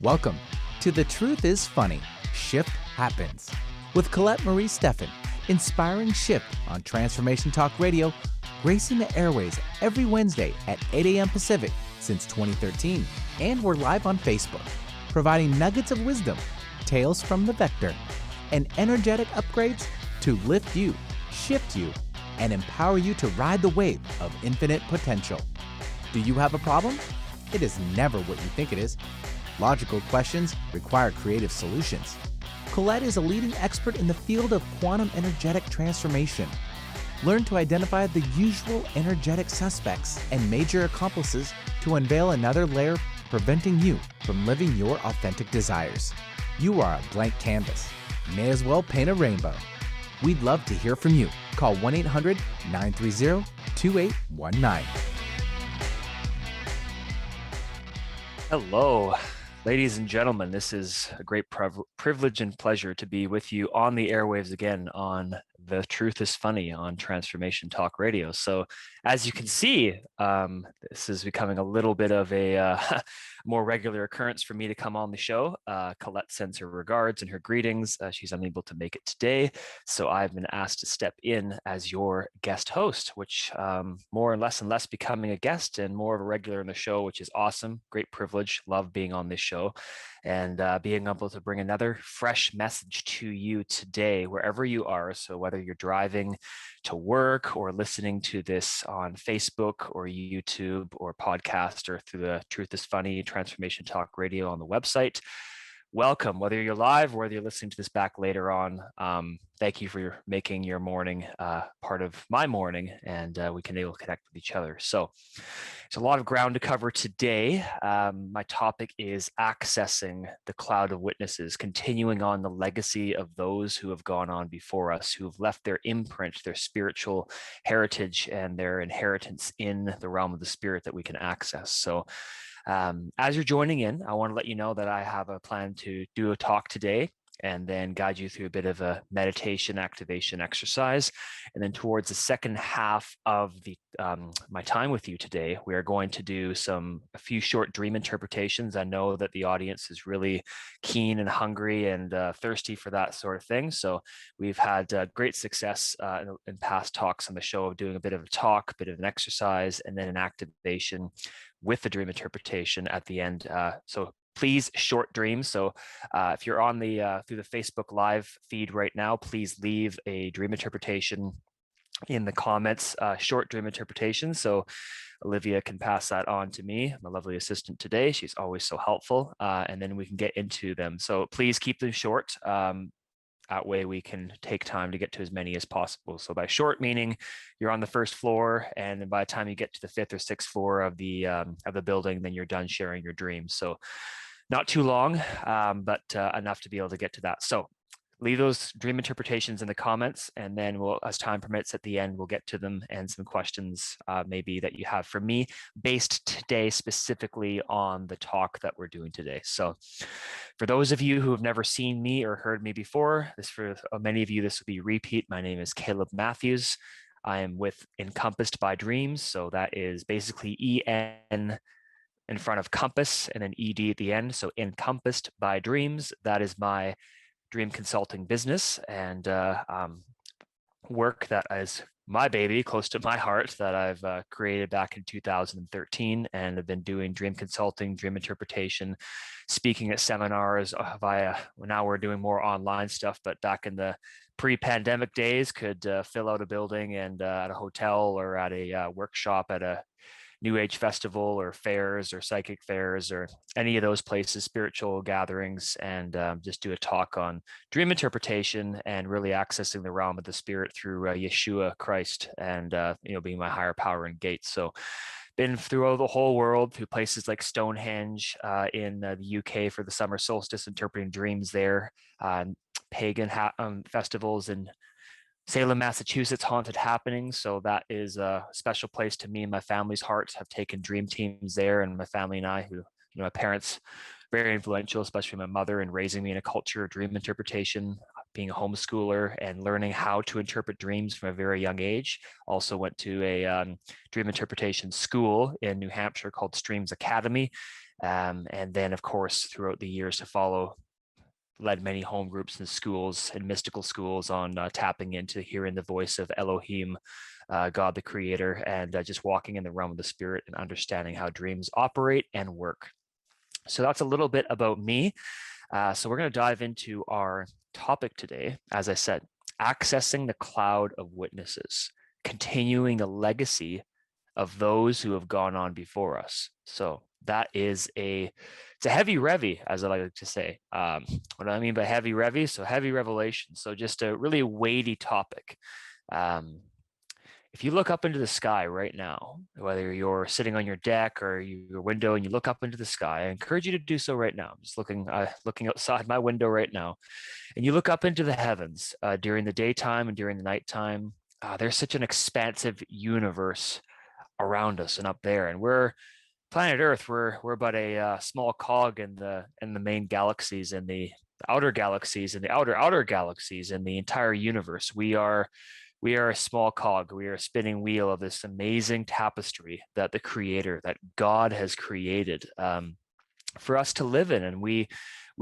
Welcome to The Truth is Funny, Shift Happens, with Colette Marie Stefan, inspiring shift on Transformation Talk Radio, gracing the airways every Wednesday at 8 a.m. Pacific since 2013. And we're live on Facebook, providing nuggets of wisdom, tales from the vector, and energetic upgrades to lift you, shift you, and empower you to ride the wave of infinite potential. Do you have a problem? It is never what you think it is. Logical questions require creative solutions. Colette is a leading expert in the field of quantum energetic transformation. Learn to identify the usual energetic suspects and major accomplices to unveil another layer preventing you from living your authentic desires. You are a blank canvas. May as well paint a rainbow. We'd love to hear from you. Call 1-800-930-2819. Hello, ladies and gentlemen. This is a great privilege and pleasure to be with you on the airwaves again on The Truth is Funny on Transformation Talk Radio. So as you can see, this is becoming a little bit of a more regular occurrence for me to come on the show. Colette sends her regards and her greetings. She's unable to make it today, so I've been asked to step in as your guest host, which more and less becoming a guest and more of a regular in the show, which is awesome. Great privilege. Love being on this show and being able to bring another fresh message to you today, wherever you are. So whether you're driving to work or listening to this on Facebook or YouTube or podcast or through the Truth is Funny Transformation Talk Radio on the website, welcome. Whether you're live or whether you're listening to this back later on, thank you for making your morning part of my morning, and we can able to connect with each other. So there's a lot of ground to cover today. My topic is accessing the cloud of witnesses, continuing on the legacy of those who have gone on before us, who have left their imprint, their spiritual heritage, and their inheritance in the realm of the spirit that we can access. So as you're joining in, I want to let you know that I have a plan to do a talk today and then guide you through a bit of a meditation activation exercise. And then towards the second half of the my time with you today, we are going to do a few short dream interpretations. I know that the audience is really keen and hungry and thirsty for that sort of thing. So we've had great success in past talks on the show of doing a bit of a talk, a bit of an exercise, and then an activation with the dream interpretation at the end. So please, short dreams. So if you're on the through the Facebook Live feed right now, please leave a dream interpretation in the comments, short dream interpretation. So Olivia can pass that on to me, my lovely assistant today. She's always so helpful. And then we can get into them. So please keep them short. That way we can take time to get to as many as possible. So by short, meaning you're on the first floor, and by the time you get to the fifth or sixth floor of the building, then you're done sharing your dreams. So not too long, but enough to be able to get to that. So leave those dream interpretations in the comments, and then we'll, as time permits at the end, we'll get to them and some questions maybe that you have for me based today specifically on the talk that we're doing today. So for those of you who have never seen me or heard me before, for many of you, this will be repeat. My name is Caleb Matthews. I am with Encompassed by Dreams. So that is basically EN in front of compass and then ED at the end. So Encompassed by Dreams. That is my dream consulting business and work that is my baby, close to my heart, that I've created back in 2013, and have been doing dream consulting, dream interpretation, speaking at seminars via, now we're doing more online stuff, but back in the pre-pandemic days could fill out a building and at a hotel or at a workshop at a New Age festival or fairs or psychic fairs or any of those places, spiritual gatherings, and just do a talk on dream interpretation and really accessing the realm of the spirit through Yeshua Christ and being my higher power and gate. So been through the whole world, through places like Stonehenge in the UK for the summer solstice, interpreting dreams there, pagan festivals in Salem, Massachusetts, haunted happenings. So that is a special place to me and my family's hearts. Have taken dream teams there, and my family and I, who, my parents very influential, especially my mother, in raising me in a culture of dream interpretation, being a homeschooler and learning how to interpret dreams from a very young age. Also went to a dream interpretation school in New Hampshire called Streams Academy. And then, of course, throughout the years to follow, led many home groups and schools and mystical schools on tapping into hearing the voice of Elohim, God the Creator, and just walking in the realm of the spirit and understanding how dreams operate and work. So that's a little bit about me. So we're going to dive into our topic today. As I said, accessing the cloud of witnesses, continuing the legacy of those who have gone on before us. So that is it's a heavy revy, as I like to say. What do I mean by heavy revy? So heavy revelation. So just a really weighty topic. If you look up into the sky right now, whether you're sitting on your deck or your window and you look up into the sky, I encourage you to do so right now. I'm just looking outside my window right now, and you look up into the heavens during the daytime and during the nighttime. There's such an expansive universe around us and up there, and we're planet Earth. We're about a small cog in the main galaxies and the outer galaxies and the outer galaxies and the entire universe. We are a small cog. We are a spinning wheel of this amazing tapestry that the Creator, that God has created for us to live in. And we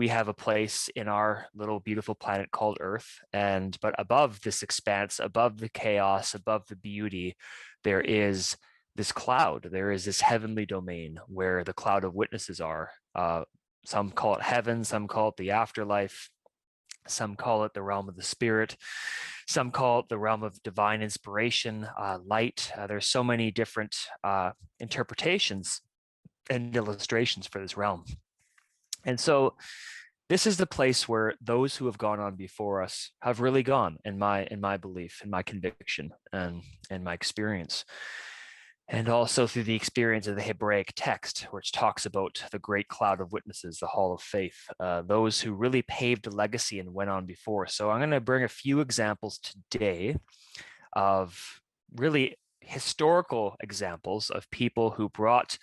have a place in our little beautiful planet called Earth. But above this expanse, above the chaos, above the beauty, there is this cloud. There is this heavenly domain where the cloud of witnesses are. Some call it heaven, some call it the afterlife. Some call it the realm of the spirit. Some call it the realm of divine inspiration, light. There's so many different interpretations and illustrations for this realm. And so this is the place where those who have gone on before us have really gone, in my belief, in my conviction, and in my experience. And also through the experience of the Hebraic text, which talks about the great cloud of witnesses, the hall of faith, those who really paved a legacy and went on before. So I'm going to bring a few examples today of really historical examples of people who brought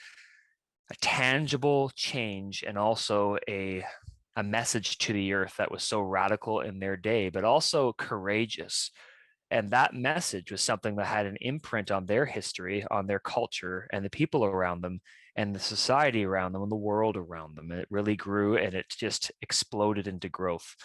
a tangible change and also a message to the earth that was so radical in their day, but also courageous. And that message was something that had an imprint on their history, on their culture, and the people around them, and the society around them, and the world around them. And it really grew, and it just exploded into growth.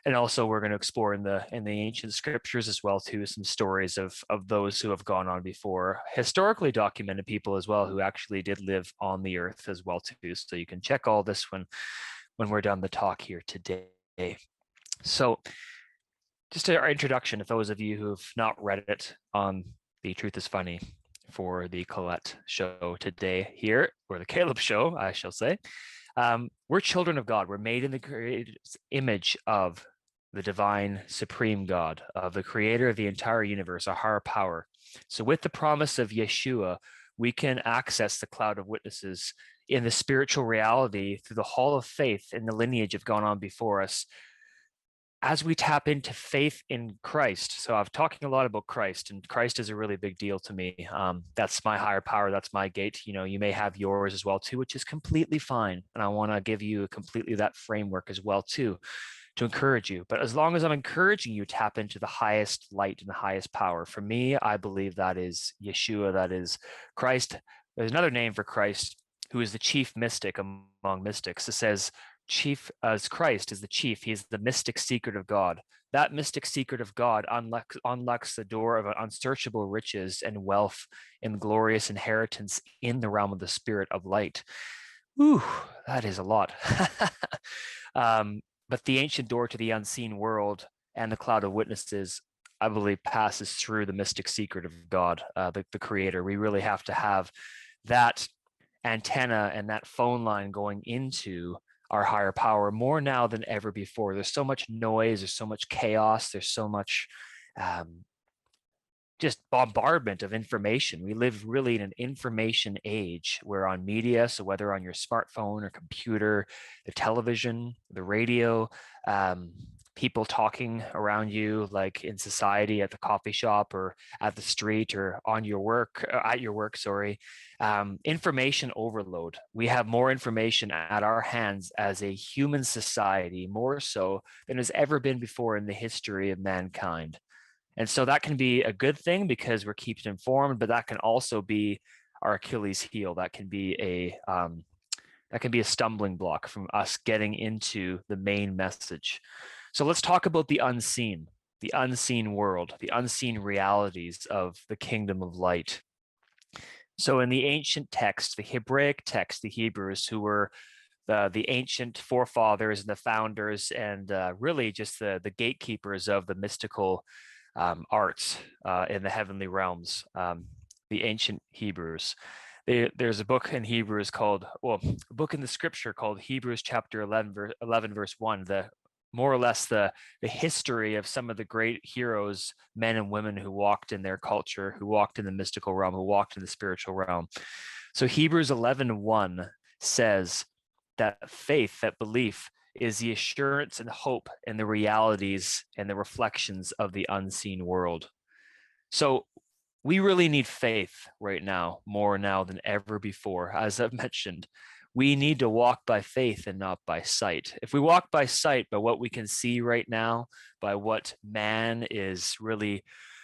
And also, we're going to explore in the ancient scriptures as well too, some stories of those who have gone on before, historically documented people as well who actually did live on the earth as well too. So you can check all this when we're done the talk here today. So, just our introduction, if those of you who have not read it on The Truth is Funny for the Colette show today here, or the Caleb show, I shall say. We're children of God. We're made in the created image of the divine supreme God, of the creator of the entire universe, a higher power. So with the promise of Yeshua, we can access the cloud of witnesses in the spiritual reality through the hall of faith and the lineage have gone on before us, as we tap into faith in Christ. So I've talking a lot about Christ, and Christ is a really big deal to me. That's my higher power. That's my gate. You may have yours as well too, which is completely fine. And I want to give you completely that framework as well too, to encourage you. But as long as I'm encouraging you, tap into the highest light and the highest power. For me, I believe that is Yeshua, that is Christ. There's another name for Christ, who is the chief mystic among mystics. It says, chief as Christ is the chief. He is the mystic secret of God. That mystic secret of God unlocks the door of unsearchable riches and wealth and glorious inheritance in the realm of the spirit of light. Ooh, that is a lot. But the ancient door to the unseen world and the cloud of witnesses, I believe, passes through the mystic secret of God, the Creator. We really have to have that antenna and that phone line going into our higher power more now than ever before. There's so much noise, there's so much chaos, there's so much just bombardment of information. We live really in an information age. We're on media, so whether on your smartphone or computer, the television, the radio, people talking around you, like in society, at the coffee shop or at the street or on your work, at your work, sorry. Information overload. We have more information at our hands as a human society, more so than has ever been before in the history of mankind. And so that can be a good thing because we're kept informed, but that can also be our Achilles heel. That can be a stumbling block from us getting into the main message. So let's talk about the unseen world, the unseen realities of the kingdom of light. So in the ancient text, the Hebraic text, the Hebrews, who were the ancient forefathers and the founders and really just the gatekeepers of the mystical arts in the heavenly realms, the ancient Hebrews. There's a book in Hebrews called, a book in the scripture called Hebrews chapter 11 verse 1, more or less the history of some of the great heroes, men and women who walked in their culture, who walked in the mystical realm, who walked in the spiritual realm. So Hebrews 11:1 says that faith, that belief, is the assurance and hope and the realities and the reflections of the unseen world. So we really need faith right now, more now than ever before. As I've mentioned, we need to walk by faith and not by sight. If we walk by sight, by what we can see right now, by what man is really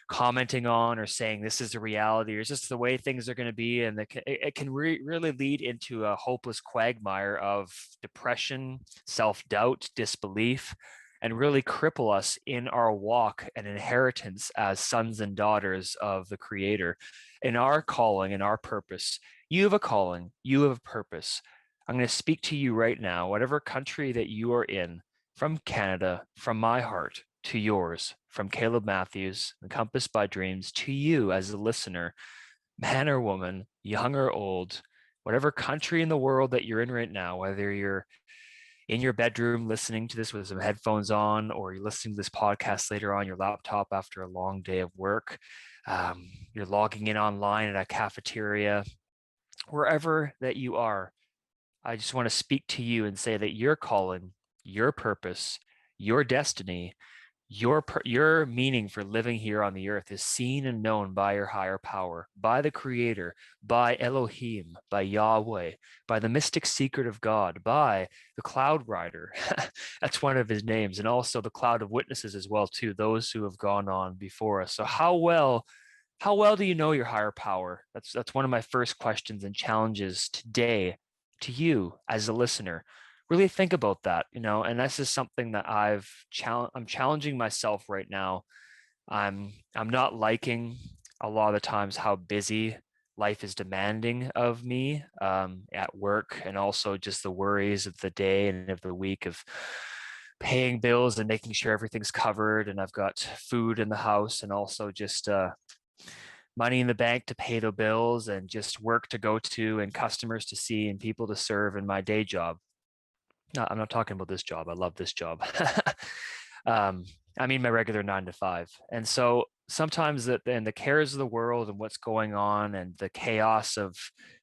commenting on or saying this is the reality or just the way things are going to be, and it can really lead into a hopeless quagmire of depression, self-doubt, disbelief, and really cripple us in our walk and inheritance as sons and daughters of the Creator, in our calling and our purpose. You have a calling, you have a purpose. I'm going to speak to you right now, whatever country that you are in, from Canada, from my heart to yours, from Caleb Matthews, Encompassed by Dreams, to you as a listener, man or woman, young or old, whatever country in the world that you're in right now, whether you're in your bedroom listening to this with some headphones on, or you're listening to this podcast later on your laptop after a long day of work, you're logging in online at a cafeteria, wherever that you are, I just want to speak to you and say that your calling, your purpose, your destiny, your meaning for living here on the earth is seen and known by your higher power, by the Creator, by Elohim, by Yahweh, by the mystic secret of God, by the cloud rider. That's one of his names, and also the cloud of witnesses as well too, those who have gone on before us. So how well do you know your higher power? That's one of my first questions and challenges today to you as a listener. Really think about that, and this is something that I'm challenging myself right now. I'm not liking a lot of the times how busy life is demanding of me at work, and also just the worries of the day and of the week of paying bills and making sure everything's covered, and I've got food in the house, and also just money in the bank to pay the bills, and just work to go to and customers to see and people to serve in my day job. No, I'm not talking about this job. I love this job. I mean my regular 9 to 5. And so sometimes the cares of the world and what's going on and the chaos of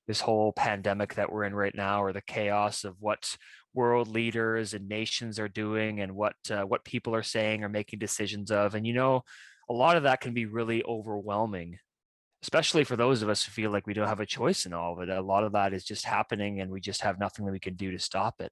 this whole pandemic that we're in right now, or the chaos of what world leaders and nations are doing and what people are saying or making decisions of. And a lot of that can be really overwhelming, especially for those of us who feel like we don't have a choice in all of it. A lot of that is just happening and we just have nothing that we can do to stop it.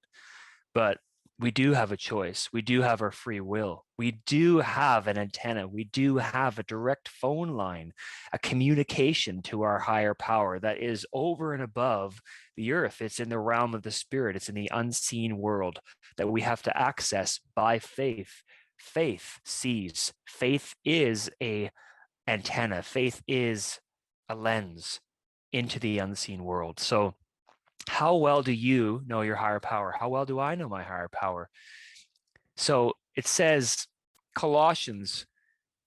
But we do have a choice. We do have our free will. We do have an antenna. We do have a direct phone line, a communication to our higher power that is over and above the earth. It's in the realm of the spirit. It's in the unseen world that we have to access by faith. Faith sees. Faith is a antenna. Faith is a lens into the unseen world. So how well do you know your higher power? How well do I know my higher power? So it says, Colossians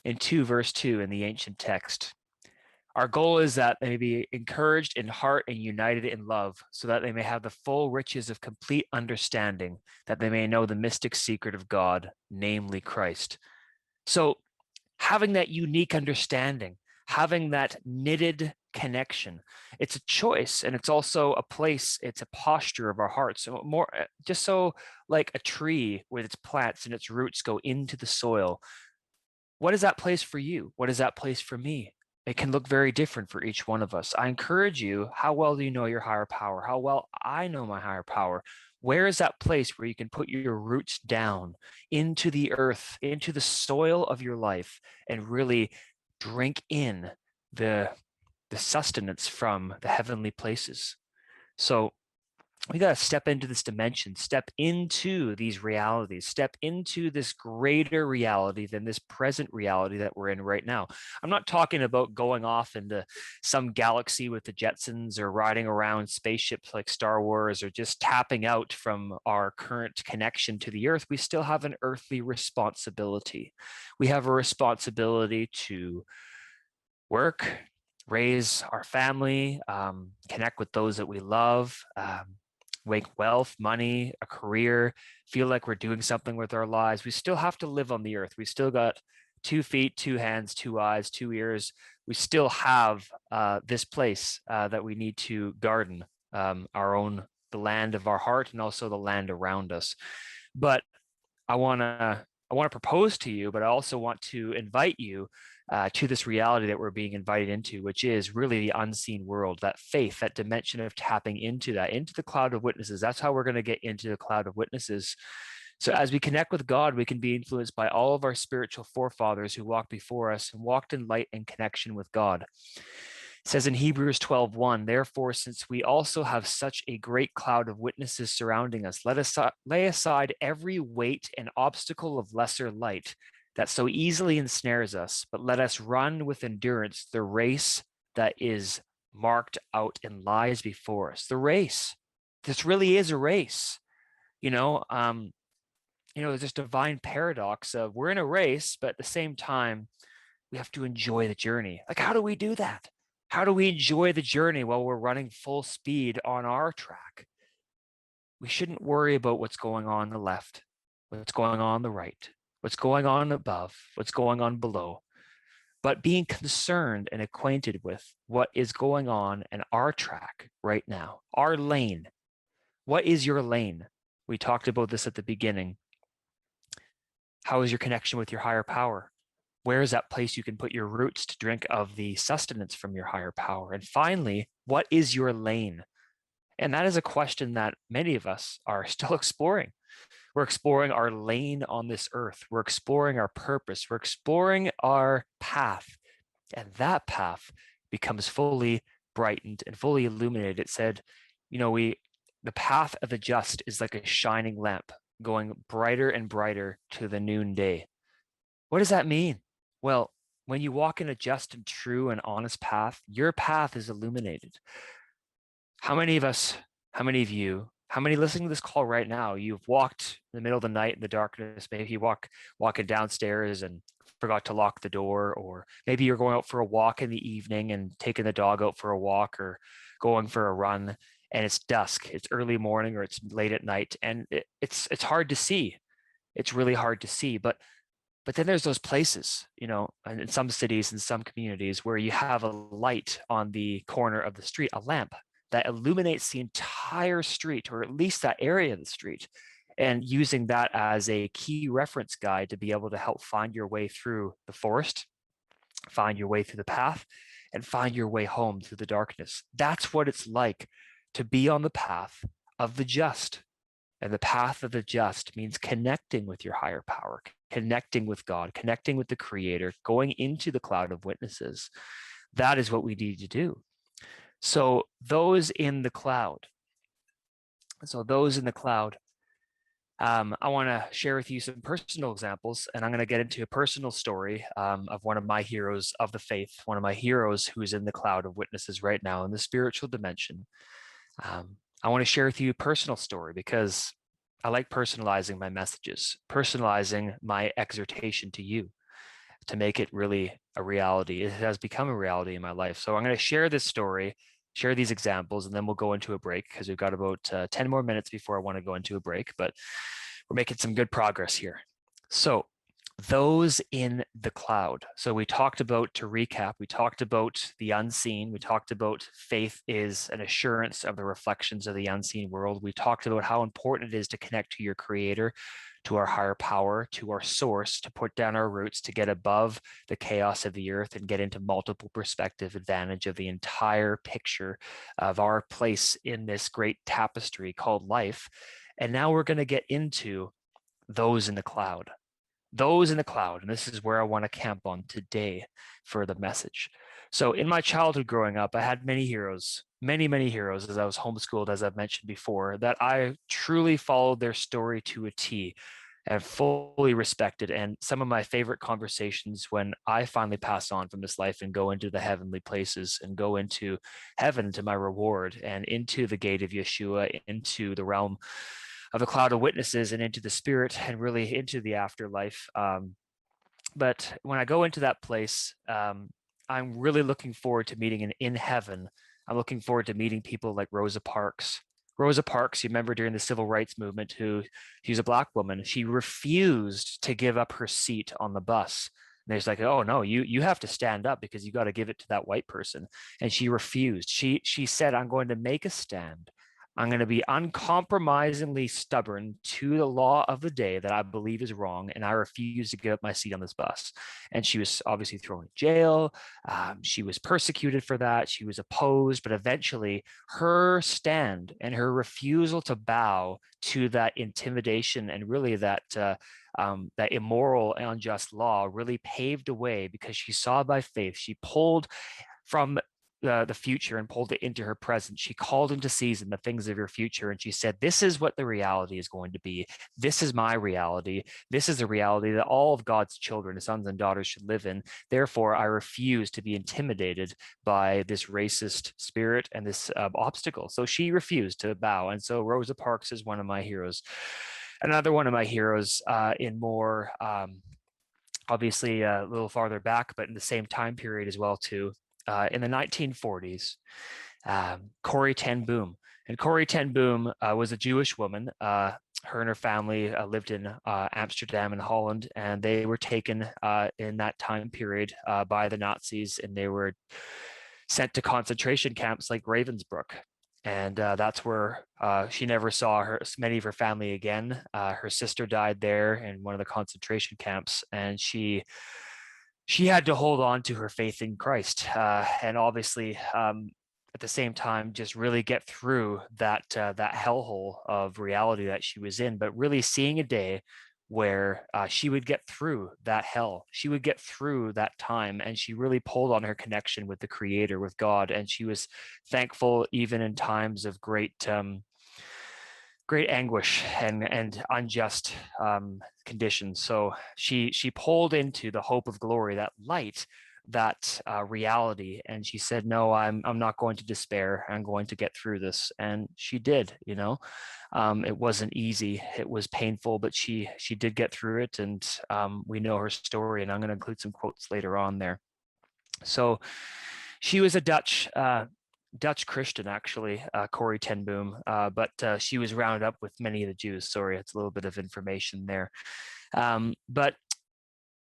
in 2 verse 2 in the ancient text, our goal is that they may be encouraged in heart and united in love, so that they may have the full riches of complete understanding, that they may know the mystic secret of God, namely Christ. So having that unique understanding, having that knitted connection. It's a choice, and it's also a place, it's a posture of our hearts. So more just so like a tree with its plants and its roots go into the soil. What is that place for you? What is that place for me? It can look very different for each one of us. I encourage you, how well do you know your higher power? How well I know my higher power? Where is that place where you can put your roots down into the earth, into the soil of your life, and really drink in the sustenance from the heavenly places? So we got to step into this dimension, step into these realities, step into this greater reality than this present reality that we're in right now. I'm not talking about going off into some galaxy with the Jetsons or riding around spaceships like Star Wars or just tapping out from our current connection to the earth. We still have an earthly responsibility. We have a responsibility to work, raise our family, connect with those that we love, make wealth, money, a career, feel like we're doing something with our lives. We still have to live on the earth. We still got 2 feet, 2 hands, 2 eyes, 2 ears. We still have this place that we need to garden, the land of our heart and also the land around us. But I want to propose to you, but I also want to invite you to this reality that we're being invited into, which is really the unseen world, that faith, that dimension of tapping into that, into the cloud of witnesses. That's how we're going to get into the cloud of witnesses. So as we connect with God, we can be influenced by all of our spiritual forefathers who walked before us and walked in light and connection with God. It says in Hebrews 12:1, therefore, since we also have such a great cloud of witnesses surrounding us, let us lay aside every weight and obstacle of lesser light that so easily ensnares us, but let us run with endurance the race that is marked out and lies before us. The race. This really is a race. There's this divine paradox of we're in a race, but at the same time, we have to enjoy the journey. Like, how do we do that? How do we enjoy the journey while we're running full speed on our track? We shouldn't worry about what's going on the left, what's going on the right, what's going on above, what's going on below, but being concerned and acquainted with what is going on in our track right now, our lane. What is your lane? We talked about this at the beginning. How is your connection with your higher power? Where is that place you can put your roots to drink of the sustenance from your higher power? And finally, what is your lane? And that is a question that many of us are still exploring. We're exploring our lane on this earth. We're exploring our purpose. We're exploring our path. And that path becomes fully brightened and fully illuminated. It said, the path of the just is like a shining lamp going brighter and brighter to the noonday. What does that mean? Well, when you walk in a just and true and honest path, your path is illuminated. How many of you, how many listening to this call right now, you've walked in the middle of the night in the darkness, maybe you walking downstairs and forgot to lock the door, or maybe you're going out for a walk in the evening and taking the dog out for a walk or going for a run, and it's dusk, it's early morning, or it's late at night, and it's hard to see. It's really hard to see, but then there's those places, and in some cities and some communities where you have a light on the corner of the street, a lamp that illuminates the entire street, or at least that area of the street, and using that as a key reference guide to be able to help find your way through the forest, find your way through the path, and find your way home through the darkness. That's what it's like to be on the path of the just. And the path of the just means connecting with your higher power, connecting with God, connecting with the Creator, going into the cloud of witnesses. That is what we need to do. So those in the cloud, I want to share with you some personal examples, and I'm going to get into a personal story of one of my heroes of the faith, one of my heroes who's in the cloud of witnesses right now in the spiritual dimension. I want to share with you a personal story because I like personalizing my messages, personalizing my exhortation to you to make it really a reality. It has become a reality in my life. So I'm going to share this story, share these examples, and then we'll go into a break because we've got about 10 more minutes before I want to go into a break, but we're making some good progress here. So those in the cloud. So we talked about, to recap, we talked about the unseen. We talked about faith is an assurance of the reflections of the unseen world. We talked about how important it is to connect to your creator, to our higher power, to our source, to put down our roots, to get above the chaos of the earth and get into multiple perspective advantage of the entire picture of our place in this great tapestry called life. And now we're going to get into those in the cloud. Those in the cloud. And this is where I want to camp on today for the message. So in my childhood growing up, I had many heroes, many heroes, as I was homeschooled, as I've mentioned before, that I truly followed their story to a T and fully respected. And some of my favorite conversations when I finally pass on from this life and go into the heavenly places and go into heaven, to my reward, and into the gate of Yeshua, into the realm of a cloud of witnesses, and into the spirit, and really into the afterlife. But when I go into that place, I'm really looking forward to meeting in heaven. I'm looking forward to meeting people like Rosa Parks. Rosa Parks, you remember during the civil rights movement, she was a Black woman. She refused to give up her seat on the bus. And there's like, oh no, you have to stand up because you got to give it to that white person. And she refused. She said, I'm going to make a stand. I'm going to be uncompromisingly stubborn to the law of the day that I believe is wrong, and I refuse to give up my seat on this bus. And she was obviously thrown in jail. She was persecuted for that. She was opposed, but eventually her stand and her refusal to bow to that intimidation and really that immoral and unjust law really paved a way, because she saw by faith. She pulled from the future and pulled it into her present. She called into season the things of her future, and she said, this is what the reality is going to be. This is my reality. This is the reality that all of God's children, his sons and daughters, should live in. Therefore, I refuse to be intimidated by this racist spirit and this obstacle. So she refused to bow. And so Rosa Parks is one of my heroes. Another one of my heroes in more obviously a little farther back, but in the same time period as well too, in the 1940s, Corrie ten Boom. And Corrie ten Boom was a Jewish woman. Her and her family lived in Amsterdam and Holland, and they were taken in that time period by the Nazis, and they were sent to concentration camps like Ravensbrück. And that's where she never saw many of her family again. Her sister died there in one of the concentration camps, and she had to hold on to her faith in Christ, and obviously at the same time just really get through that hellhole of reality that she was in, but really seeing a day where she would get through that hell. She would get through that time, and she really pulled on her connection with the Creator, with God, and she was thankful even in times of great anguish and unjust conditions. So she pulled into the hope of glory, that light, that reality, and she said, no, I'm not going to despair. I'm going to get through this. And she did. It wasn't easy, it was painful, but she did get through it. And we know her story, and I'm going to include some quotes later on there. So she was a Dutch Christian, actually, Corrie ten Boom, but she was rounded up with many of the Jews. Sorry, it's a little bit of information there. But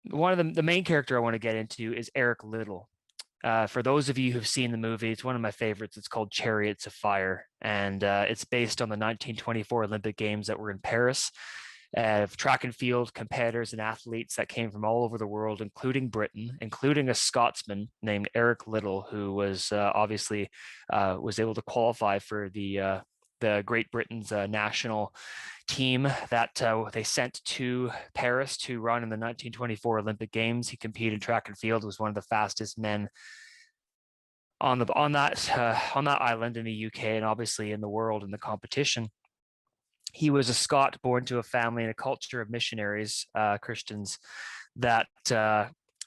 one of the main character I want to get into is Eric Liddell. For those of you who've seen the movie, it's one of my favorites. It's called Chariots of Fire, and it's based on the 1924 Olympic Games that were in Paris. Track and field competitors and athletes that came from all over the world, including Britain, including a Scotsman named Eric Liddell, who was obviously was able to qualify for the Great Britain's national team that they sent to Paris to run in the 1924 Olympic Games. He competed in track and field, was one of the fastest men on that island in the UK, and obviously in the world in the competition. He was a Scot born to a family and a culture of missionaries, Christians, that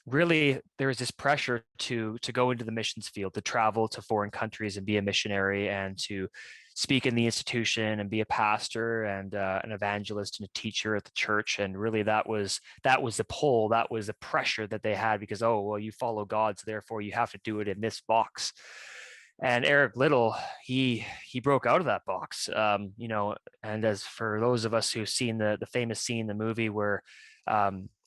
really there was this pressure to go into the missions field, to travel to foreign countries and be a missionary, and to speak in the institution and be a pastor and an evangelist and a teacher at the church. And really that was the pull, that was the pressure that they had, because, oh, well, you follow God, so therefore you have to do it in this box. And Eric Liddell, he broke out of that box, and as for those of us who've seen the famous scene in the movie where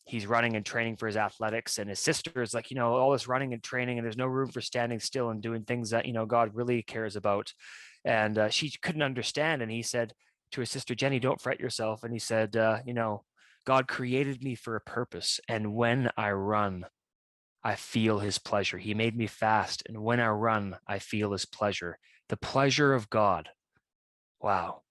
he's running and training for his athletics, and his sister is like, all this running and training, and there's no room for standing still and doing things that, God really cares about. And she couldn't understand. And he said to his sister, Jenny, don't fret yourself. And he said, God created me for a purpose. And when I run, I feel his pleasure. He made me fast. And when I run, I feel his pleasure. The pleasure of God. Wow.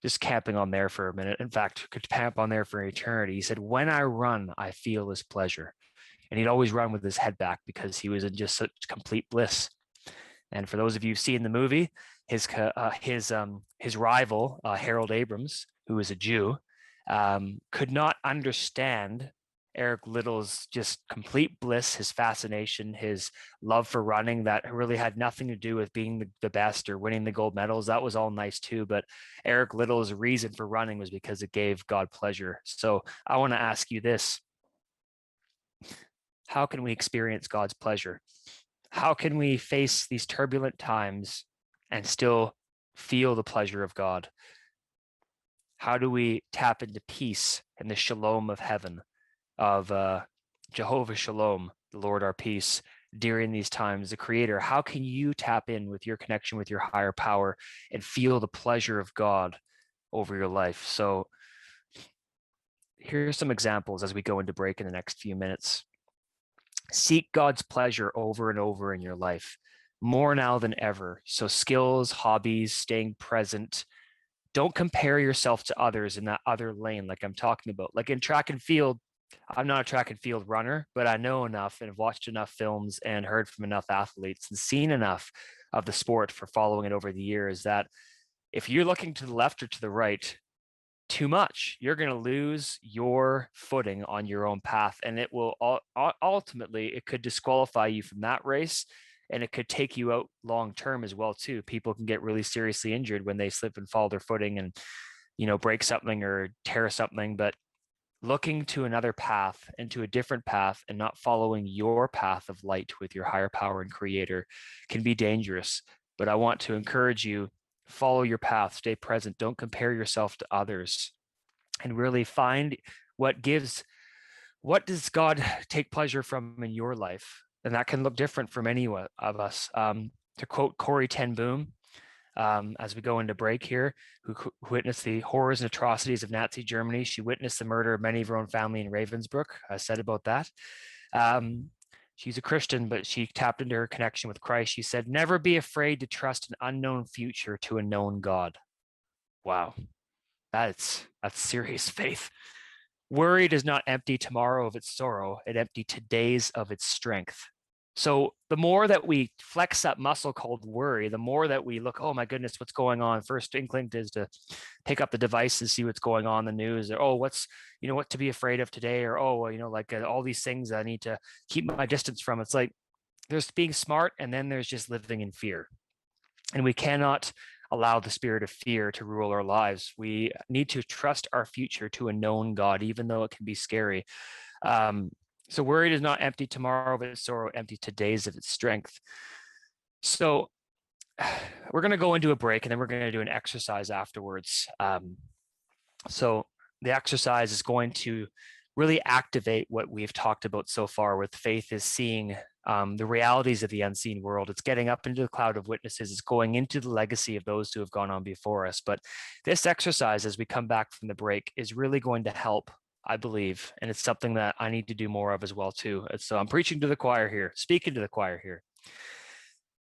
Just camping on there for a minute. In fact, could camp on there for eternity. He said, when I run, I feel his pleasure. And he'd always run with his head back because he was in just such complete bliss. And for those of you who've seen the movie, his rival, Harold Abrams, who was a Jew, could not understand Eric Little's just complete bliss, his fascination, his love for running that really had nothing to do with being the best or winning the gold medals. That was all nice too. But Eric Little's reason for running was because it gave God pleasure. So I want to ask you this. How can we experience God's pleasure? How can we face these turbulent times and still feel the pleasure of God? How do we tap into peace and the shalom of heaven, of Jehovah Shalom, the Lord our peace, during these times, the Creator? How can you tap in with your connection with your higher power and feel the pleasure of God over your life? So here's some examples as we go into break in the next few minutes. Seek God's pleasure over and over in your life, more now than ever. So skills, hobbies, staying present. Don't compare yourself to others in that other lane like I'm talking about. Like in track and field, I'm not a track and field runner, but I know enough and have watched enough films and heard from enough athletes and seen enough of the sport for following it over the years that if you're looking to the left or to the right too much, you're going to lose your footing on your own path. And it will ultimately, it could disqualify you from that race, and it could take you out long term as well too. People can get really seriously injured when they slip and fall their footing and, break something or tear something. But looking to another path and to a different path and not following your path of light with your higher power and Creator can be dangerous. But I want to encourage you, follow your path, stay present, don't compare yourself to others, and really find what does God take pleasure from in your life? And that can look different from any of us. To quote Corrie ten Boom, as we go into break here, who witnessed the horrors and atrocities of Nazi Germany. She witnessed the murder of many of her own family in Ravensbrück. I said about that. She's a Christian, but she tapped into her connection with Christ. She said, never be afraid to trust an unknown future to a known God. Wow. That's serious faith. Worry does not empty tomorrow of its sorrow. It empties today's of its strength. So the more that we flex that muscle called worry, the more that we look, oh my goodness, what's going on? First instinct is to pick up the device and see what's going on in the news, or, oh, what to be afraid of today, or, oh, all these things I need to keep my distance from. It's like there's being smart, and then there's just living in fear. And we cannot allow the spirit of fear to rule our lives. We need to trust our future to a known God, even though it can be scary. So worry does not empty tomorrow of its sorrow, empty today's of its strength. So we're going to go into a break, and then we're going to do an exercise afterwards. So the exercise is going to really activate what we've talked about so far with faith, is seeing the realities of the unseen world. It's getting up into the cloud of witnesses. It's going into the legacy of those who have gone on before us. But this exercise, as we come back from the break, is really going to help, I believe, and it's something that I need to do more of as well too. So I'm preaching to the choir here, speaking to the choir here.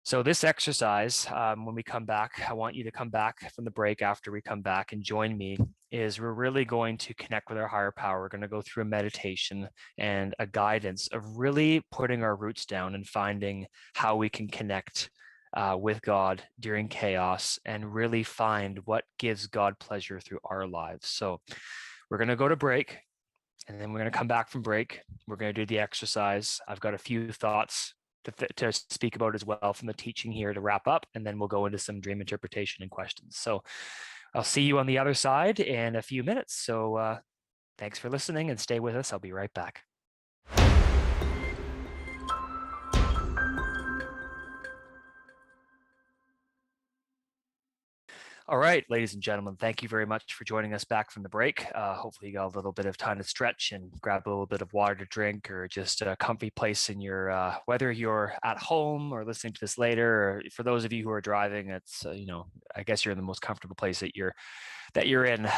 So this exercise, when we come back, I want you to come back from the break after we come back and join me, is we're really going to connect with our higher power. We're going to go through a meditation and a guidance of really putting our roots down and finding how we can connect with God during chaos and really find what gives God pleasure through our lives. So we're going to go to break, and then we're going to come back from break. We're going to do the exercise. I've got a few thoughts to speak about as well from the teaching here to wrap up, and then we'll go into some dream interpretation and questions. So I'll see you on the other side in a few minutes. So thanks for listening, and stay with us. I'll be right back. All right, ladies and gentlemen, thank you very much for joining us back from the break. Hopefully you got a little bit of time to stretch and grab a little bit of water to drink, or just a comfy place in your, whether you're at home or listening to this later, or for those of you who are driving, it's, I guess you're in the most comfortable place that you're in.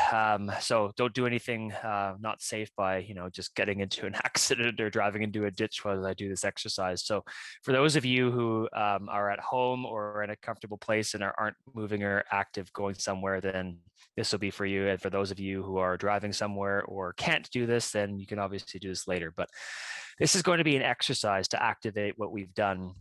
So don't do anything not safe by, just getting into an accident or driving into a ditch while I do this exercise. So for those of you who are at home or in a comfortable place and aren't moving or active going somewhere, then this will be for you. And for those of you who are driving somewhere or can't do this, then you can obviously do this later. But this is going to be an exercise to activate what we've done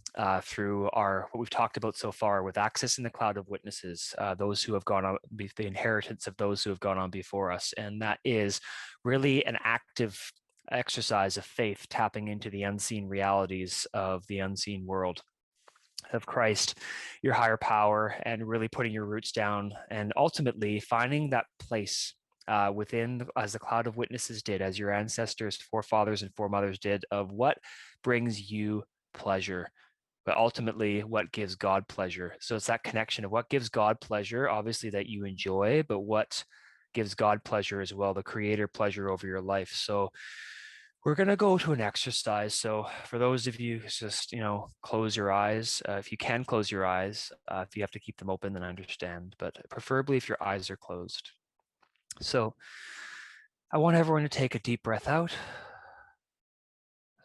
through what we've talked about so far with accessing the cloud of witnesses, those who have gone on, the inheritance of those who have gone on before us. And that is really an active exercise of faith, tapping into the unseen realities of the unseen world of Christ, your higher power, and really putting your roots down and ultimately finding that place within, as the cloud of witnesses did, as your ancestors, forefathers, and foremothers did, of what brings you pleasure, but ultimately what gives God pleasure. So it's that connection of what gives God pleasure, obviously, that you enjoy, but what gives God pleasure as well, the creator pleasure over your life. So we're going to go to an exercise. So for those of you, just, close your eyes. If you can close your eyes, if you have to keep them open, then I understand, but preferably if your eyes are closed. So I want everyone to take a deep breath out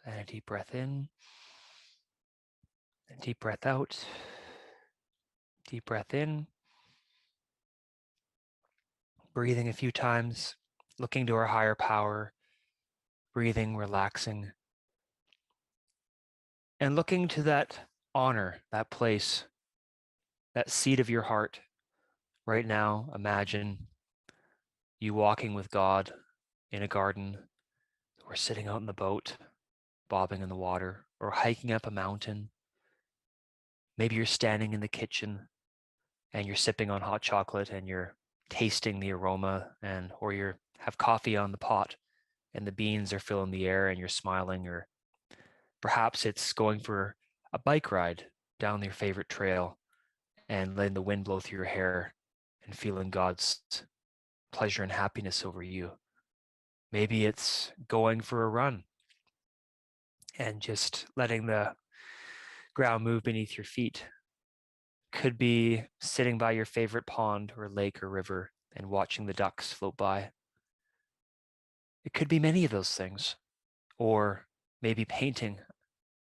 and a deep breath in, and deep breath out, deep breath in, breathing a few times, looking to our higher power, breathing, relaxing, and looking to that honor, that place, that seat of your heart. Right now, imagine you walking with God in a garden, or sitting out in the boat, bobbing in the water, or hiking up a mountain. Maybe you're standing in the kitchen and you're sipping on hot chocolate and you're tasting the aroma, or you have coffee on the pot and the beans are filling the air and you're smiling. Or perhaps it's going for a bike ride down your favorite trail and letting the wind blow through your hair and feeling God's pleasure and happiness over you. Maybe it's going for a run and just letting the ground move beneath your feet. Could be sitting by your favorite pond or lake or river and watching the ducks float by. It could be many of those things. Or maybe painting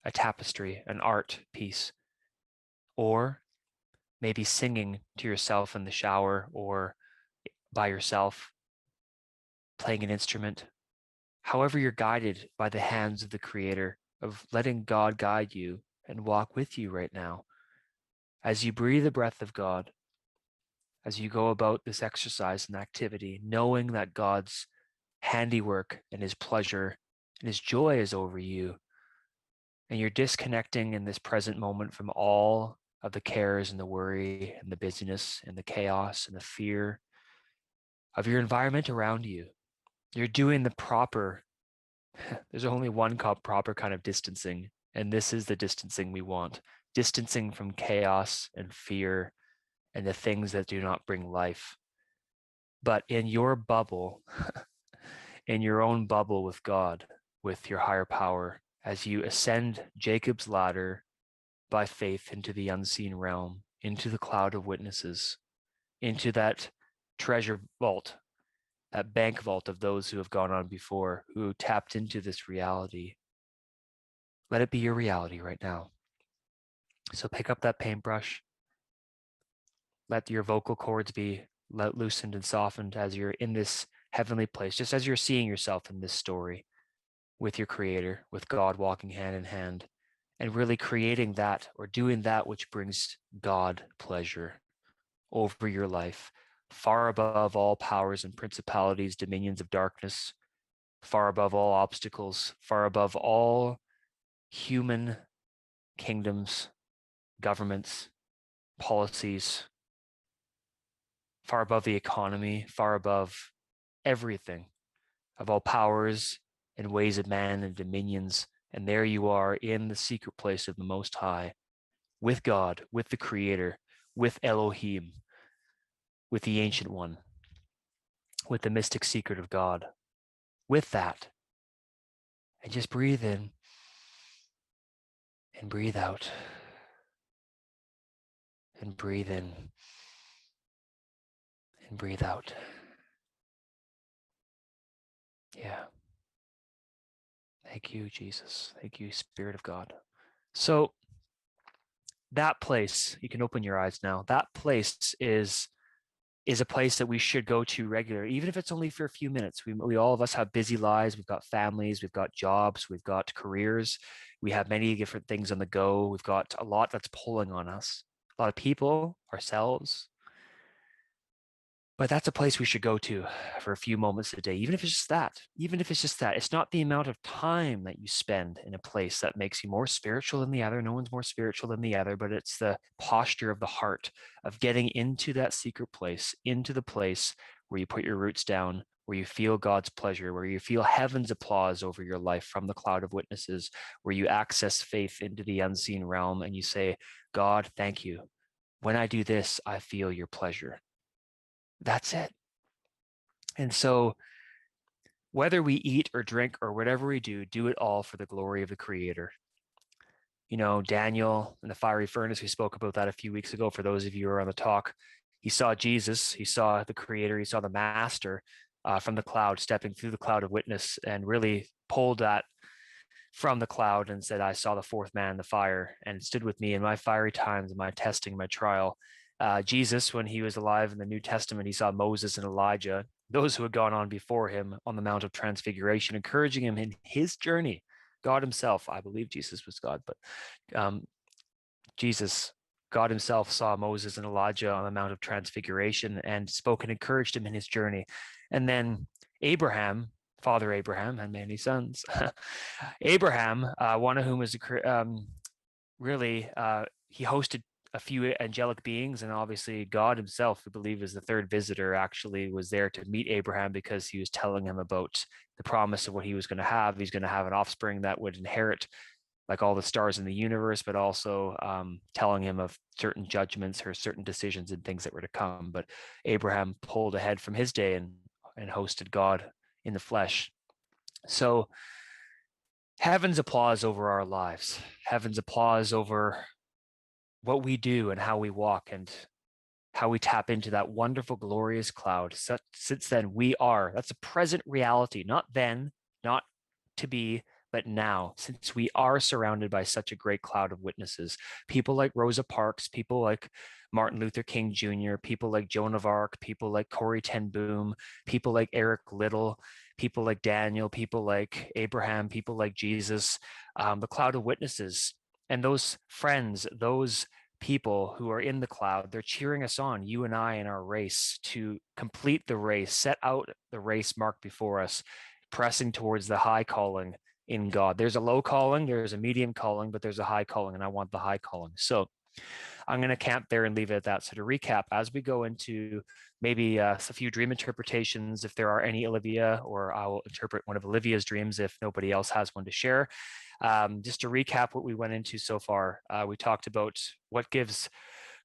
a tapestry, an art piece. Or maybe singing to yourself in the shower or by yourself, playing an instrument. However you're guided by the hands of the Creator, of letting God guide you and walk with you right now. As you breathe the breath of God, as you go about this exercise and activity, knowing that God's handiwork and his pleasure and his joy is over you, and you're disconnecting in this present moment from all of the cares and the worry and the busyness and the chaos and the fear of your environment around you. You're doing the proper, there's only one proper kind of distancing, and this is the distancing we want. Distancing from chaos and fear and the things that do not bring life. But in your bubble, in your own bubble with God, with your higher power, as you ascend Jacob's ladder by faith into the unseen realm, into the cloud of witnesses, into that treasure vault, that bank vault of those who have gone on before, who tapped into this reality. Let it be your reality right now. So pick up that paintbrush. Let your vocal cords be loosened and softened as you're in this heavenly place, just as you're seeing yourself in this story with your Creator, with God walking hand in hand, and really creating that or doing that which brings God pleasure over your life, far above all powers and principalities, dominions of darkness, far above all obstacles, far above all human kingdoms, governments, policies, far above the economy, far above everything, of all powers and ways of man and dominions. And there you are in the secret place of the Most High, with God, with the Creator, with Elohim. with the Ancient One, with the mystic secret of God, with that. And just breathe in and breathe out and breathe in and breathe out. Yeah. Thank you, Jesus. Thank you, Spirit of God. So that place, you can open your eyes now. That place is a place that we should go to regularly, even if it's only for a few minutes. We all of us have busy lives. We've got families, we've got jobs, we've got careers. We have many different things on the go. We've got a lot that's pulling on us, a lot of people, ourselves. But that's a place we should go to for a few moments a day, even if it's just that. Even if it's just that. It's not the amount of time that you spend in a place that makes you more spiritual than the other. No one's more spiritual than the other, but it's the posture of the heart of getting into that secret place, into the place where you put your roots down, where you feel God's pleasure, where you feel heaven's applause over your life from the cloud of witnesses, where you access faith into the unseen realm and you say, God, thank you. When I do this, I feel your pleasure. That's it. And so whether we eat or drink or whatever we do it all for the glory of the Creator. You know, Daniel in the fiery furnace, we spoke about that a few weeks ago. For those of you who are on the talk, he saw Jesus, he saw the Creator, he saw the Master from the cloud, stepping through the cloud of witness and really pulled that from the cloud and said, I saw the fourth man in the fire and stood with me in my fiery times, in my testing, my trial. Jesus, when he was alive in the New Testament, he saw Moses and Elijah, those who had gone on before him on the Mount of Transfiguration, encouraging him in his journey. God himself, I believe Jesus was God, but Jesus, God himself saw Moses and Elijah on the Mount of Transfiguration and spoke and encouraged him in his journey. And then Abraham, Father Abraham, had many sons. Abraham, one of whom was he hosted a few angelic beings, and obviously God himself, we believe, is the third visitor, actually was there to meet Abraham because he was telling him about the promise of what he was going to have. He's going to have an offspring that would inherit like all the stars in the universe, but also telling him of certain judgments or certain decisions and things that were to come. But Abraham pulled ahead from his day and hosted God in the flesh. So heaven's applause over our lives, heaven's applause over what we do and how we walk and how we tap into that wonderful, glorious cloud. Since then, that's a present reality, not then, not to be, but now, since we are surrounded by such a great cloud of witnesses, people like Rosa Parks, people like Martin Luther King Jr., people like Joan of Arc, people like Corrie ten Boom, people like Eric Liddell, people like Daniel, people like Abraham, people like Jesus, the cloud of witnesses. And those friends, those people who are in the cloud, they're cheering us on, you and I, in our race to complete the race, set out the race marked before us, pressing towards the high calling in God. There's a low calling, there's a medium calling, but there's a high calling, and I want the high calling. So I'm going to camp there and leave it at that. So to recap, as we go into maybe a few dream interpretations, if there are any, Olivia, or I will interpret one of Olivia's dreams if nobody else has one to share. Just to recap what we went into so far, we talked about what gives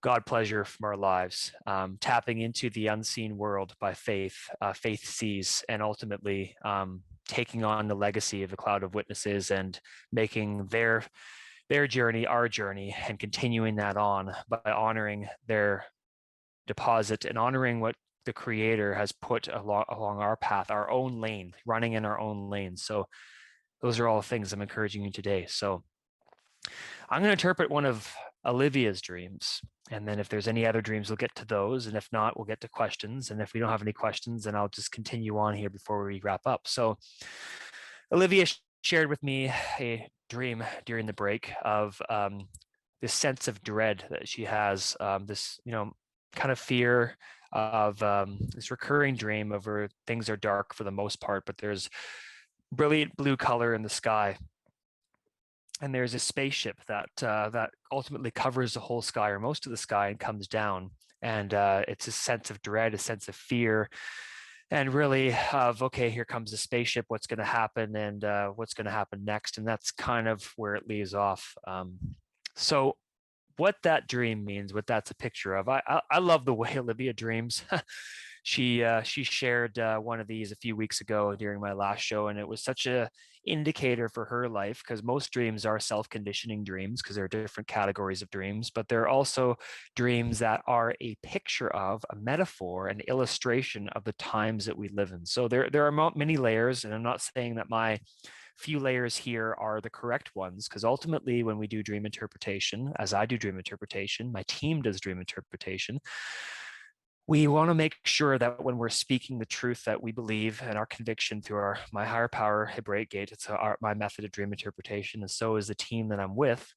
God pleasure from our lives, tapping into the unseen world by faith. Faith sees, and ultimately taking on the legacy of the cloud of witnesses and making their journey our journey, and continuing that on by honoring their deposit and honoring what the Creator has put along our path, our own lane, running in our own lane. So those are all things I'm encouraging you today. So I'm going to interpret one of Olivia's dreams. And then if there's any other dreams, we'll get to those. And if not, we'll get to questions. And if we don't have any questions, then I'll just continue on here before we wrap up. So Olivia shared with me a dream during the break of this sense of dread that she has, this, kind of fear of this recurring dream of where things are dark for the most part, but there's brilliant blue color in the sky. And there's a spaceship that ultimately covers the whole sky, or most of the sky, and comes down. And it's a sense of dread, a sense of fear, and really of, okay, here comes the spaceship. What's going to happen, and what's going to happen next? And that's kind of where it leaves off. So what that dream means, what that's a picture of. I love the way Olivia dreams. She shared one of these a few weeks ago during my last show, and it was such a indicator for her life, because most dreams are self-conditioning dreams, because there are different categories of dreams, but there are also dreams that are a picture of, a metaphor, an illustration of the times that we live in. So there are many layers, and I'm not saying that my few layers here are the correct ones, because ultimately when we do dream interpretation, as I do dream interpretation, my team does dream interpretation, we want to make sure that when we're speaking the truth that we believe and our conviction through my higher power Hebraic gate, it's my method of dream interpretation, and so is the team that I'm with,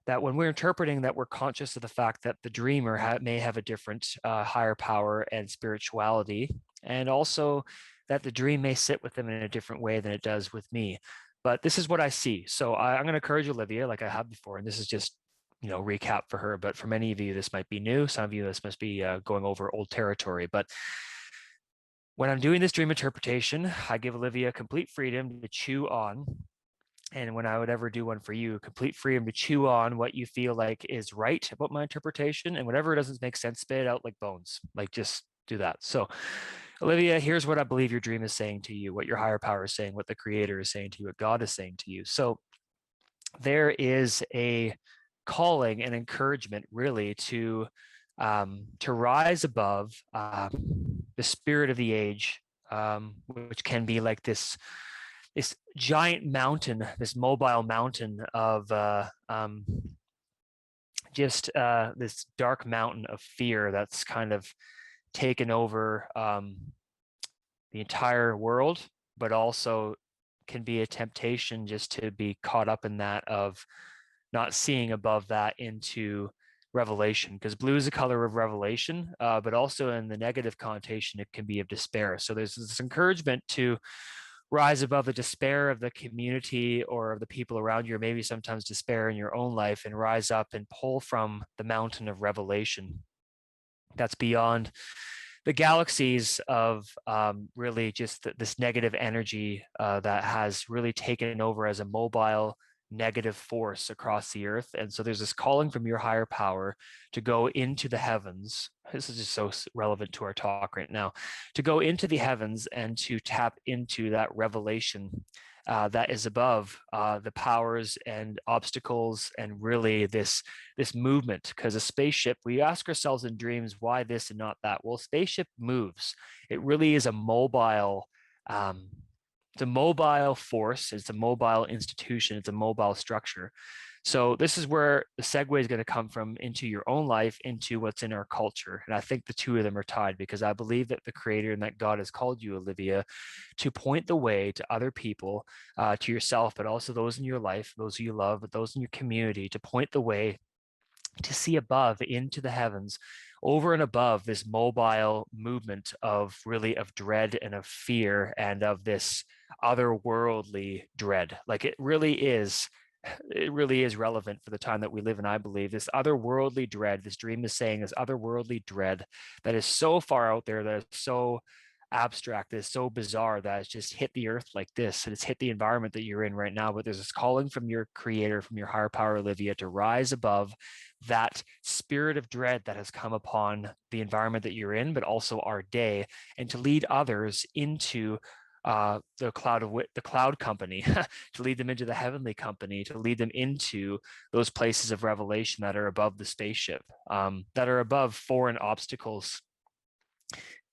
that when we're interpreting, that we're conscious of the fact that the dreamer may have a different higher power and spirituality, and also that the dream may sit with them in a different way than it does with me. But this is what I see. So I'm going to encourage Olivia, like I have before, and this is just recap for her, but for many of you this might be new. Some of you this must be going over old territory. But when I'm doing this dream interpretation, I give Olivia complete freedom to chew on, and when I would ever do one for you, complete freedom to chew on what you feel like is right about my interpretation, and whatever doesn't make sense, spit it out like bones. Like, just do that. So Olivia, here's what I believe your dream is saying to you, what your higher power is saying, what the creator is saying to you, what God is saying to you. So there is a calling and encouragement really to rise above the spirit of the age, which can be like this giant mountain, this mobile mountain of this dark mountain of fear that's kind of taken over the entire world, but also can be a temptation just to be caught up in that, of not seeing above that into revelation, because blue is the color of revelation, but also in the negative connotation, it can be of despair. So there's this encouragement to rise above the despair of the community or of the people around you, or maybe sometimes despair in your own life, and rise up and pull from the mountain of revelation that's beyond the galaxies of really just this negative energy that has really taken over as a mobile negative force across the earth. And so there's this calling from your higher power to go into the heavens. This is just so relevant to our talk right now, to go into the heavens and to tap into that revelation that is above the powers and obstacles, and really this movement. Because a spaceship, we ask ourselves in dreams, why this and not that? Well, a spaceship moves. It really is a mobile it's a mobile force, it's a mobile institution, it's a mobile structure. So this is where the segue is going to come from into your own life, into what's in our culture. And I think the two of them are tied, because I believe that the creator and that God has called you, Olivia, to point the way to other people, to yourself, but also those in your life, those you love, but those in your community, to point the way to see above into the heavens, over and above this mobile movement of dread and of fear and of this otherworldly dread. Like it really is relevant for the time that we live in. I believe this otherworldly dread, this dream is saying, this otherworldly dread that is so far out there, that is so abstract, that is so bizarre, that it's just hit the earth like this, and it's hit the environment that you're in right now. But there's this calling from your creator, from your higher power, Olivia, to rise above that spirit of dread that has come upon the environment that you're in, but also our day, and to lead others into the cloud company, to lead them into the heavenly company, to lead them into those places of revelation that are above the spaceship, that are above foreign obstacles,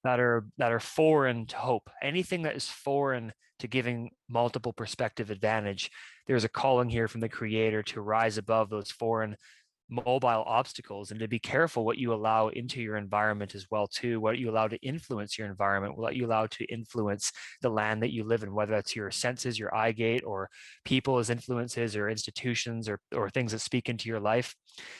that are foreign to hope. Anything that is foreign to giving multiple perspective advantage, there's a calling here from the creator to rise above those foreign mobile obstacles, and to be careful what you allow into your environment as well too, what you allow to influence your environment, what you allow to influence the land that you live in, whether that's your senses, your eye gate, or people as influences, or institutions, or things that speak into your life.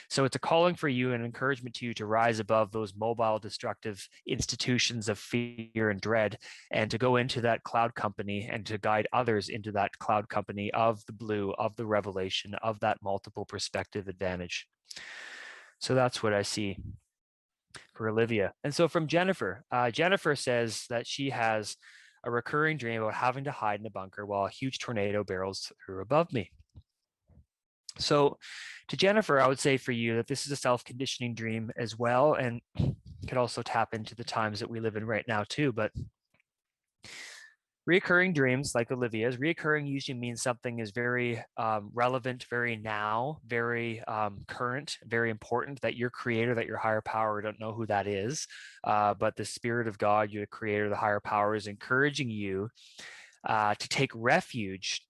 So it's a calling for you, and encouragement to you, to rise above those mobile destructive institutions of fear and dread, and to go into that cloud company, and to guide others into that cloud company of the blue, of the revelation, of that multiple perspective advantage. So that's what I see for Olivia. And so from Jennifer, Jennifer says that she has a recurring dream about having to hide in a bunker while a huge tornado barrels through above me. So to Jennifer, I would say for you that this is a self-conditioning dream as well, and could also tap into the times that we live in right now too. But reoccurring dreams, like Olivia's, reoccurring usually means something is very relevant, very now, very current, very important, that your creator, that your higher power, don't know who that is, but the spirit of God, your creator, the higher power, is encouraging you to take refuge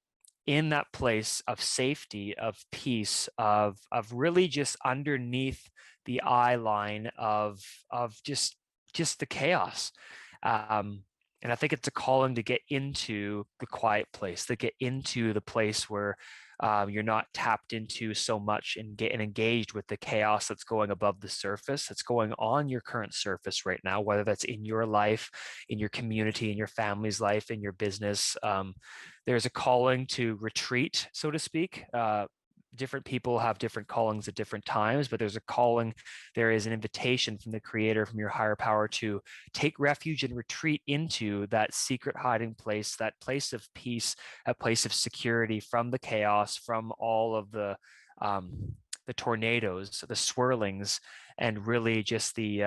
in that place of safety, of peace, of really just underneath the eye line of just the chaos. And I think it's a calling to get into the quiet place, to get into the place where you're not tapped into so much and get engaged with the chaos that's going above the surface, that's going on your current surface right now, whether that's in your life, in your community, in your family's life, in your business. There's a calling to retreat, so to speak. Different people have different callings at different times, but there's a calling, there is an invitation from the creator, from your higher power, to take refuge and retreat into that secret hiding place, that place of peace, a place of security from the chaos, from all of the tornadoes, the swirlings, and really just the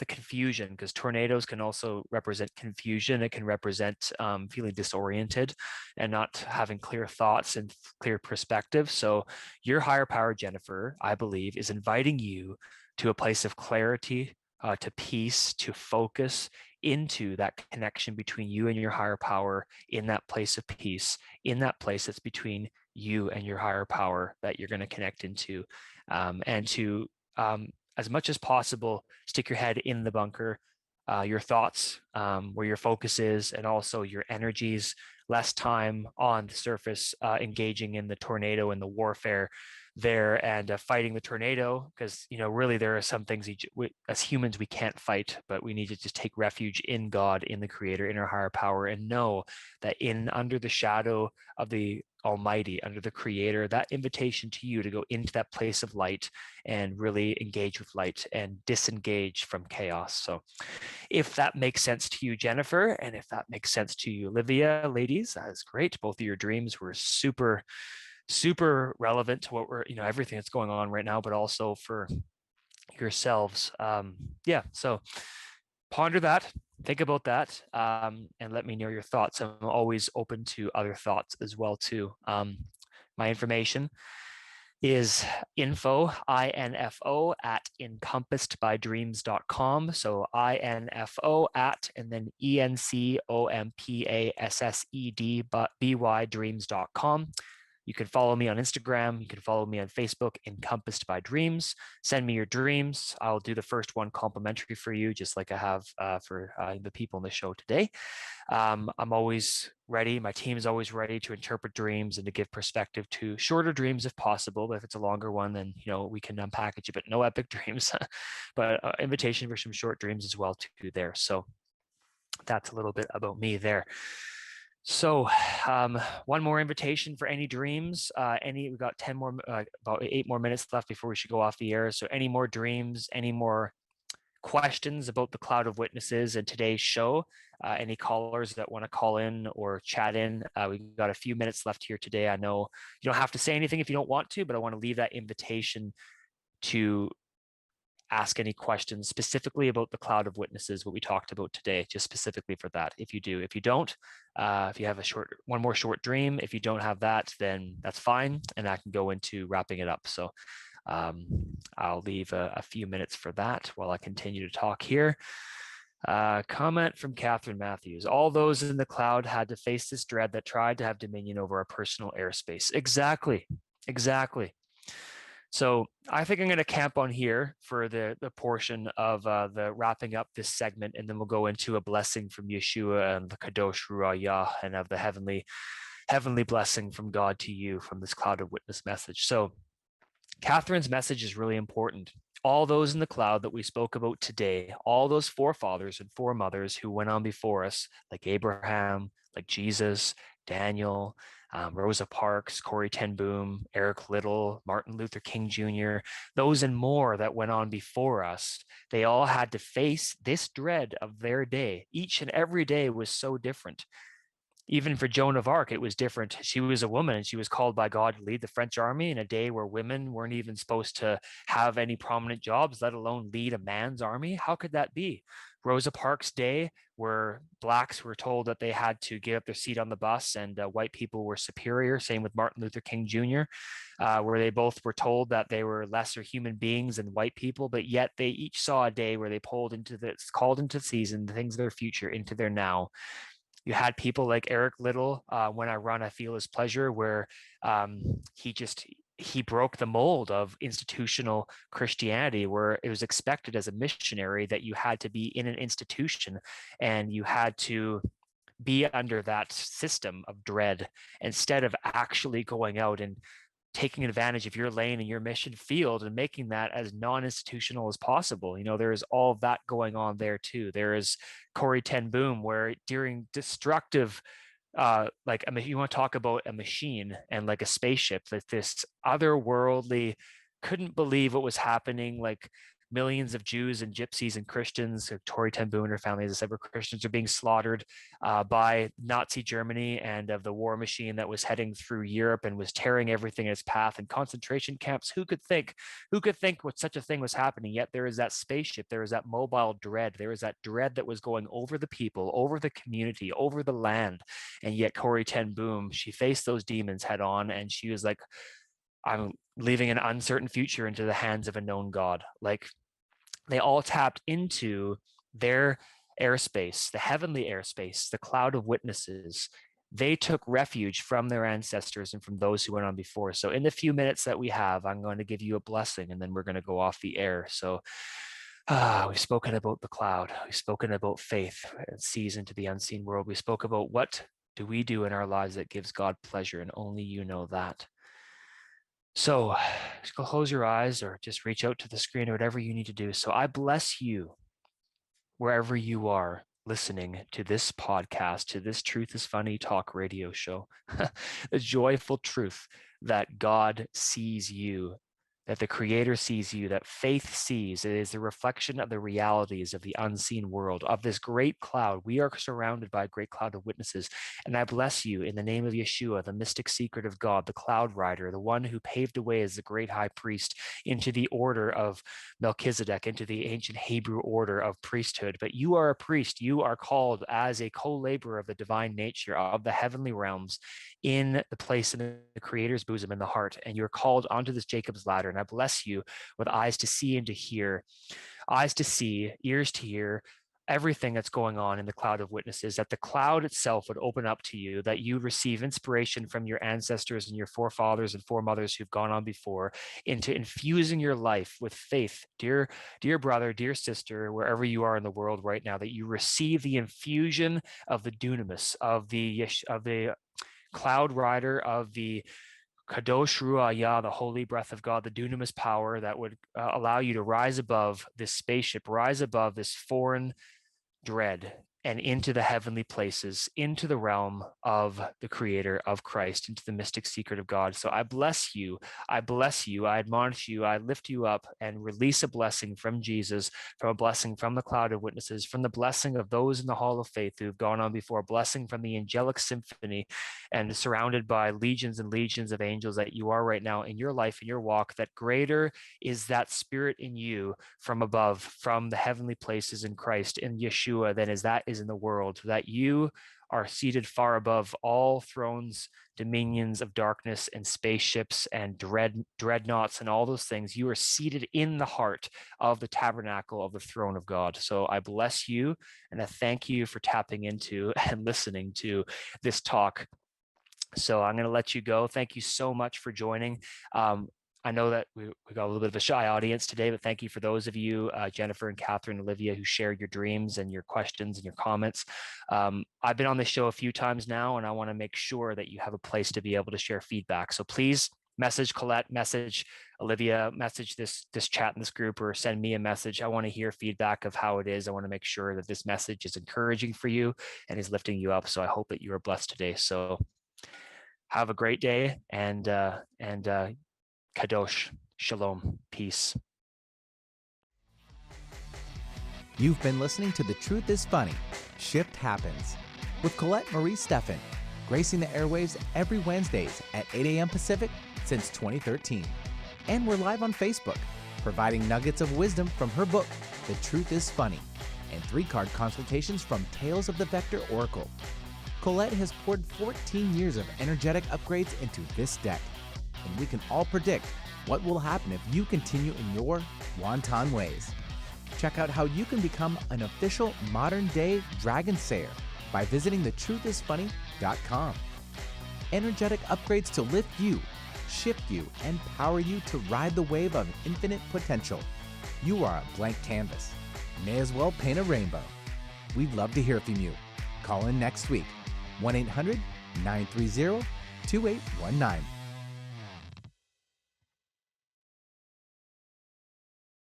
confusion, because tornadoes can also represent confusion. It can represent feeling disoriented and not having clear thoughts and clear perspective. So your higher power, Jennifer, I believe, is inviting you to a place of clarity, to peace, to focus into that connection between you and your higher power, in that place of peace, in that place that's between you and your higher power that you're going to connect into, and to, as much as possible, stick your head in the bunker, your thoughts, where your focus is, and also your energies, less time on the surface, engaging in the tornado and the warfare there, and fighting the tornado, because really there are some things as humans we can't fight, but we need to just take refuge in God, in the creator, in our higher power, and know that under the shadow of the Almighty, under the creator, that invitation to you to go into that place of light and really engage with light and disengage from chaos. So if that makes sense to you, Jennifer, and if that makes sense to you, Olivia, ladies, that is great. Both of your dreams were super relevant to what everything that's going on right now, but also for yourselves. So ponder that, think about that, and let me know your thoughts. I'm always open to other thoughts as well too. My information is info at encompassedbydreams.com. So info at, and then encompassed dreams.com. You can follow me on Instagram. You can follow me on Facebook, Encompassed by Dreams. Send me your dreams. I'll do the first one complimentary for you, just like I have for the people in the show today. I'm always ready. My team is always ready to interpret dreams and to give perspective to shorter dreams if possible. But if it's a longer one, then we can unpackage it. But no epic dreams, but invitation for some short dreams as well too there. So that's a little bit about me there. So one more invitation for any dreams, we've got 10 more, about 8 more minutes left before we should go off the air. So any more dreams, any more questions about the cloud of witnesses in today's show, any callers that want to call in or chat in, we've got a few minutes left here today. I know you don't have to say anything if you don't want to, but I want to leave that invitation to ask any questions specifically about the cloud of witnesses, what we talked about today, just specifically for that. If you do, if you don't, if you have one more short dream, if you don't have that, then that's fine. And I can go into wrapping it up. So I'll leave a few minutes for that while I continue to talk here. Comment from Catherine Matthews. All those in the cloud had to face this dread that tried to have dominion over our personal airspace. Exactly. So I think I'm going to camp on here for the portion of the wrapping up this segment, and then we'll go into a blessing from Yeshua and the Kadosh Ruah and of the heavenly blessing from God to you from this cloud of witness message. So Catherine's message is really important. All those in the cloud that we spoke about today, all those forefathers and foremothers who went on before us, like Abraham, like Jesus, Daniel, Rosa Parks, Corrie ten Boom, Eric Liddell, Martin Luther King Jr., those and more that went on before us, they all had to face this dread of their day. Each and every day was so different. Even for Joan of Arc, it was different. She was a woman and she was called by God to lead the French army in a day where women weren't even supposed to have any prominent jobs, let alone lead a man's army. How could that be? Rosa Parks' day, where blacks were told that they had to give up their seat on the bus and white people were superior. Same with Martin Luther King Jr., where they both were told that they were lesser human beings than white people, but yet they each saw a day where they called into the season, the things of their future into their now. You had people like Eric Liddell, When I Run, I Feel His Pleasure, where he broke the mold of institutional Christianity, where it was expected as a missionary that you had to be in an institution and you had to be under that system of dread instead of actually going out and taking advantage of your lane and your mission field and making that as non-institutional as possible. There is all of that going on there too. There is Corrie ten Boom, where during destructive you want to talk about a machine and like a spaceship, like this otherworldly, couldn't believe what was happening, like millions of Jews and gypsies and Christians, Corrie ten Boom and her family, as I said, were Christians, are being slaughtered by Nazi Germany and of the war machine that was heading through Europe and was tearing everything in its path, and concentration camps. Who could think what such a thing was happening? Yet there is that spaceship, there is that mobile dread, there is that dread that was going over the people, over the community, over the land. And yet Corrie ten Boom, she faced those demons head on, and she was like, I'm leaving an uncertain future into the hands of a known God. Like, they all tapped into their airspace, the heavenly airspace, the cloud of witnesses. They took refuge from their ancestors and from those who went on before. So in the few minutes that we have, I'm going to give you a blessing, and then we're going to go off the air. So we've spoken about the cloud. We've spoken about faith and sees into the unseen world. We spoke about what do we do in our lives that gives God pleasure, and only you know that. So just close your eyes or just reach out to the screen or whatever you need to do. So I bless you wherever you are listening to this podcast, to this Truth is Funny talk radio show. The joyful truth that God sees you, that the Creator sees you, that faith sees. It is the reflection of the realities of the unseen world, of this great cloud. We are surrounded by a great cloud of witnesses. And I bless you in the name of Yeshua, the mystic secret of God, the cloud rider, the one who paved the way as the great high priest into the order of Melchizedek, into the ancient Hebrew order of priesthood. But you are a priest. You are called as a co-laborer of the divine nature of the heavenly realms in the place in the Creator's bosom, in the heart. And you're called onto this Jacob's ladder. And I bless you with eyes to see and to hear, eyes to see, ears to hear, everything that's going on in the cloud of witnesses, that the cloud itself would open up to you, that you receive inspiration from your ancestors and your forefathers and foremothers who've gone on before, into infusing your life with faith. Dear brother, dear sister, wherever you are in the world right now, that you receive the infusion of the dunamis, of the cloud rider, of the Kadosh Ruah, the holy breath of God, the dunamis power that would allow you to rise above this spaceship, rise above this foreign dread, and into the heavenly places, into the realm of the Creator, of Christ, into the mystic secret of God. So I bless you, I admonish you, I lift you up and release a blessing from Jesus, from a blessing from the cloud of witnesses, from the blessing of those in the hall of faith who've gone on before, a blessing from the angelic symphony, and surrounded by legions and legions of angels that you are right now in your life, in your walk, that greater is that spirit in you from above, from the heavenly places in Christ, in Yeshua, than is in the world, that you are seated far above all thrones, dominions of darkness, and spaceships and dreadnoughts and all those things. You are seated in the heart of the tabernacle of the throne of God. So I bless you, and I thank you for tapping into and listening to this talk. So I'm going to let you go. Thank you so much for joining. I know that we got a little bit of a shy audience today, but thank you for those of you, Jennifer and Catherine, Olivia, who shared your dreams and your questions and your comments. I've been on this show a few times now, and I want to make sure that you have a place to be able to share feedback. So please message Colette, message Olivia, message this chat in this group, or send me a message. I want to hear feedback of how it is. I want to make sure that this message is encouraging for you and is lifting you up. So I hope that you are blessed today. So have a great day, and Kadosh, Shalom, peace. You've been listening to The Truth is Funny. Shift happens. with Colette Marie Stefan, gracing the airwaves every Wednesdays at 8 a.m. Pacific since 2013. And we're live on Facebook, providing nuggets of wisdom from her book, The Truth is Funny, and 3-card consultations from Tales of the Vector Oracle. Colette has poured 14 years of energetic upgrades into this deck, and we can all predict what will happen if you continue in your wonton ways. Check out how you can become an official modern-day Dragon Sayer by visiting thetruthisfunny.com. Energetic upgrades to lift you, shift you, and power you to ride the wave of infinite potential. You are a blank canvas. May as well paint a rainbow. We'd love to hear from you. Call in next week. 1-800-930-2819.